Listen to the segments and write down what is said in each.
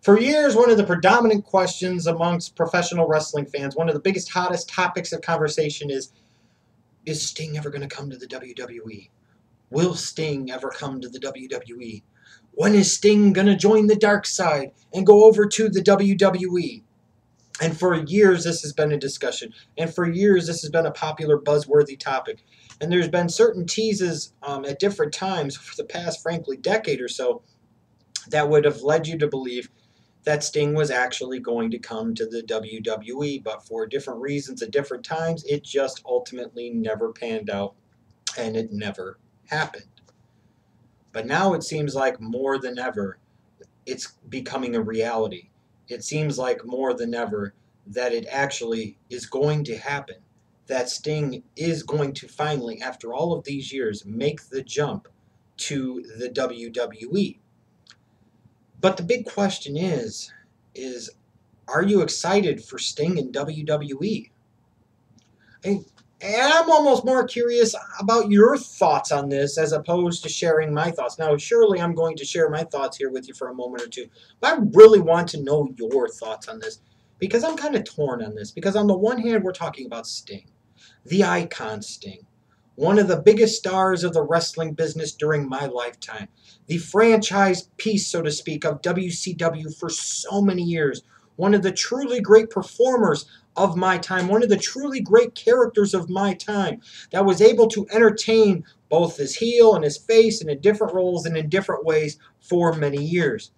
For years, one of the predominant questions amongst professional wrestling fans, one of the biggest, hottest topics of conversation is Sting ever going to come to the WWE? Will Sting ever come to the WWE? When is Sting going to join the dark side and go over to the WWE? And for years, this has been a discussion. And for years, this has been a popular, buzzworthy topic. And there's been certain teases at different times for the past, frankly, decade or so that would have led you to believe that Sting was actually going to come to the WWE, but for different reasons at different times, it just ultimately never panned out, and it never happened. But now it seems like more than ever, it's becoming a reality. It seems like more than ever that it actually is going to happen, that Sting is going to finally, after all of these years, make the jump to the WWE. But the big question is are you excited for Sting in WWE? And I'm almost more curious about your thoughts on this as opposed to sharing my thoughts. Now, surely I'm going to share my thoughts here with you for a moment or two, but I really want to know your thoughts on this because I'm kind of torn on this. Because on the one hand, we're talking about Sting, the icon Sting, one of the biggest stars of the wrestling business during my lifetime, the franchise piece, so to speak, of WCW for so many years, one of the truly great performers of my time, one of the truly great characters of my time that was able to entertain both his heel and his face and in different roles and in different ways for many years.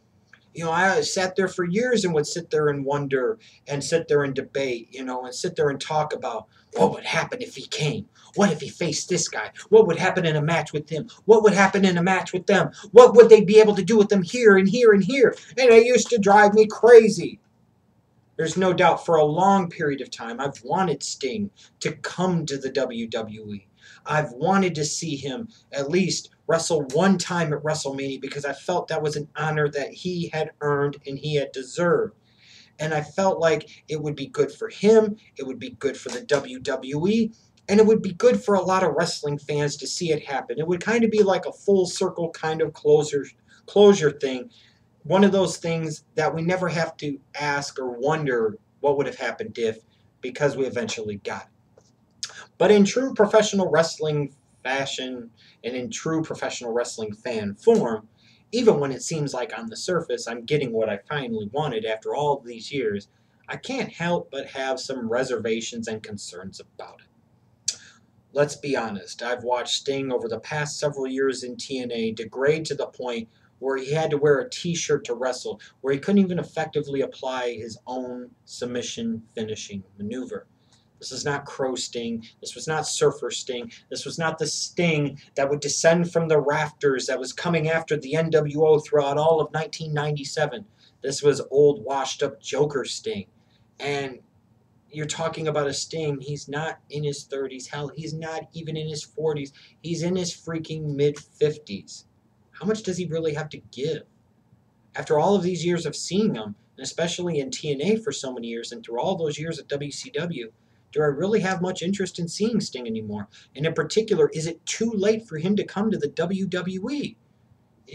You know, I sat there for years and would sit there and wonder and sit there and debate, and sit there and talk about what would happen if he came. What if he faced this guy? What would happen in a match with him? What would happen in a match with them? What would they be able to do with them here and here and here? And it used to drive me crazy. There's no doubt for a long period of time, I've wanted Sting to come to the WWE. I've wanted to see him at least wrestle one time at WrestleMania because I felt that was an honor that he had earned and he had deserved. And I felt like it would be good for him, it would be good for the WWE, and it would be good for a lot of wrestling fans to see it happen. It would kind of be like a full circle kind of closure thing. One of those things that we never have to ask or wonder what would have happened if, because we eventually got it. But in true professional wrestling fashion and in true professional wrestling fan form, even when it seems like on the surface I'm getting what I finally wanted after all these years, I can't help but have some reservations and concerns about it. Let's be honest, I've watched Sting over the past several years in TNA degrade to the point where he had to wear a t-shirt to wrestle, where he couldn't even effectively apply his own submission finishing maneuver. This is not Crow Sting. This was not Surfer Sting. This was not the Sting that would descend from the rafters that was coming after the NWO throughout all of 1997. This was old, washed-up Joker Sting. And you're talking about a Sting. He's not in his 30s. Hell, he's not even in his 40s. He's in his freaking mid-50s. How much does he really have to give? After all of these years of seeing him, and especially in TNA for so many years, and through all those years at WCW, do I really have much interest in seeing Sting anymore? And in particular, is it too late for him to come to the WWE?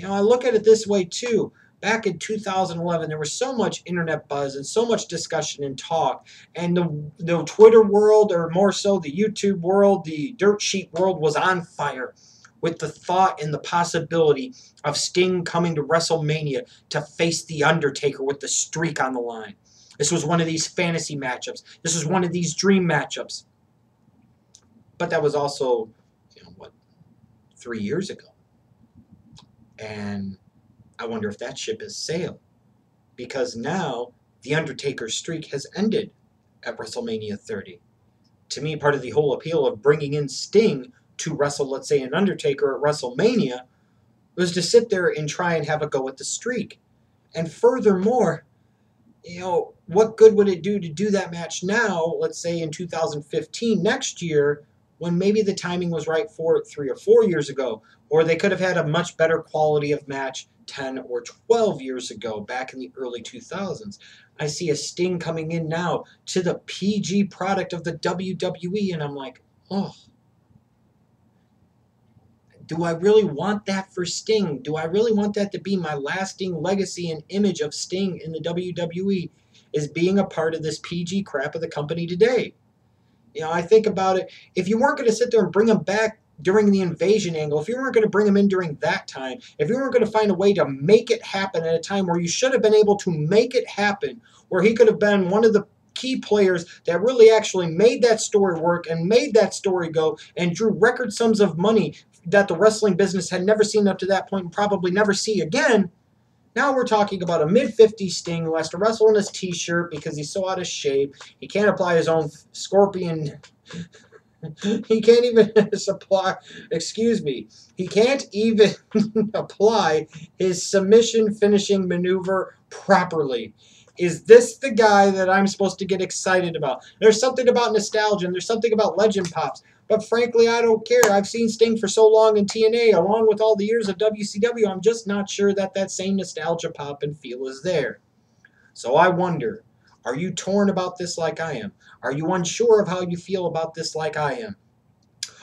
I look at it this way too. Back in 2011, there was so much internet buzz and so much discussion and talk, and the Twitter world, or more so the YouTube world, the dirt sheet world, was on fire with the thought and the possibility of Sting coming to WrestleMania to face The Undertaker with the streak on the line. This was one of these fantasy matchups. This was one of these dream matchups. But that was also, 3 years ago. And I wonder if that ship has sailed. Because now, The Undertaker's streak has ended at WrestleMania 30. To me, part of the whole appeal of bringing in Sting to wrestle, let's say, an Undertaker at WrestleMania was to sit there and try and have a go at the streak. And furthermore, what good would it do to do that match now, let's say in 2015, next year, when maybe the timing was right for it 3 or 4 years ago, or they could have had a much better quality of match 10 or 12 years ago, back in the early 2000s. I see a Sting coming in now to the PG product of the WWE, and I'm like, oh. Do I really want that for Sting? Do I really want that to be my lasting legacy and image of Sting in the WWE, is being a part of this PG crap of the company today? You know, I think about it. If you weren't going to sit there and bring him back during the invasion angle, if you weren't going to bring him in during that time, if you weren't going to find a way to make it happen at a time where you should have been able to make it happen, where he could have been one of the key players that really actually made that story work and made that story go and drew record sums of money that the wrestling business had never seen up to that point and probably never see again. Now we're talking about a mid-50s Sting who has to wrestle in his T-shirt because he's so out of shape. He can't apply his own scorpion. He can't even supply, excuse me, he can't even apply his submission finishing maneuver properly. Is this the guy that I'm supposed to get excited about? There's something about nostalgia and there's something about legend pops. But frankly, I don't care. I've seen Sting for so long in TNA, along with all the years of WCW. I'm just not sure that that same nostalgia pop and feel is there. So I wonder, are you torn about this like I am? Are you unsure of how you feel about this like I am?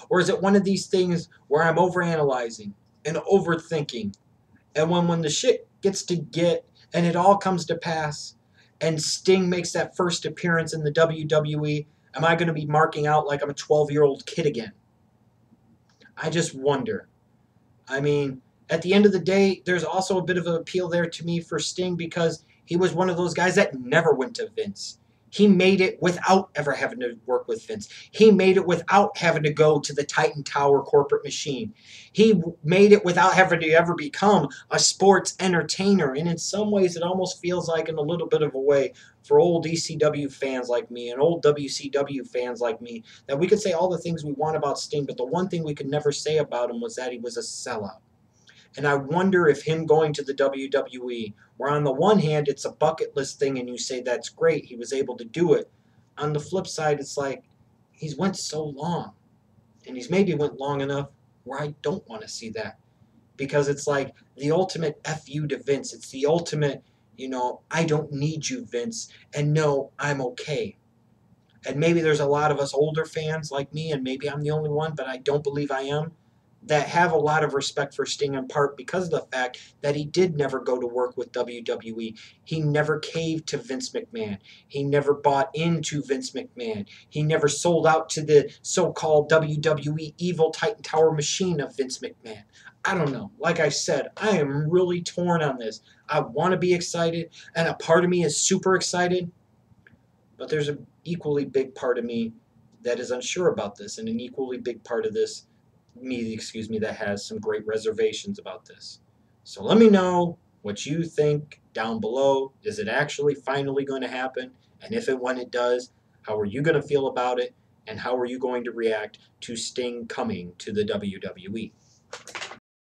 Or is it one of these things where I'm overanalyzing and overthinking? And when the shit gets to get and it all comes to pass and Sting makes that first appearance in the WWE, am I going to be marking out like I'm a 12-year-old kid again? I just wonder. I mean, at the end of the day, there's also a bit of an appeal there to me for Sting because he was one of those guys that never went to Vince. He made it without ever having to work with Vince. He made it without having to go to the Titan Tower corporate machine. He made it without having to ever become a sports entertainer. And in some ways, it almost feels like, in a little bit of a way, for old ECW fans like me and old WCW fans like me, that we could say all the things we want about Sting, but the one thing we could never say about him was that he was a sellout. And I wonder if him going to the WWE, where on the one hand it's a bucket list thing and you say that's great, he was able to do it. On the flip side, it's like he's went so long. And he's maybe went long enough where I don't want to see that. Because it's like the ultimate F you to Vince. It's the ultimate, I don't need you, Vince. And no, I'm okay. And maybe there's a lot of us older fans like me, and maybe I'm the only one, but I don't believe I am, that have a lot of respect for Sting, in part because of the fact that he did never go to work with WWE. He never caved to Vince McMahon. He never bought into Vince McMahon. He never sold out to the so-called WWE evil Titan Tower machine of Vince McMahon. I don't know. Like I said, I am really torn on this. I want to be excited, and a part of me is super excited, but there's an equally big part of me that is unsure about this, and an equally big part of me that has some great reservations about this. So let me know what you think down below. Is it actually finally going to happen? And if and when it does, how are you going to feel about it? And how are you going to react to Sting coming to the WWE?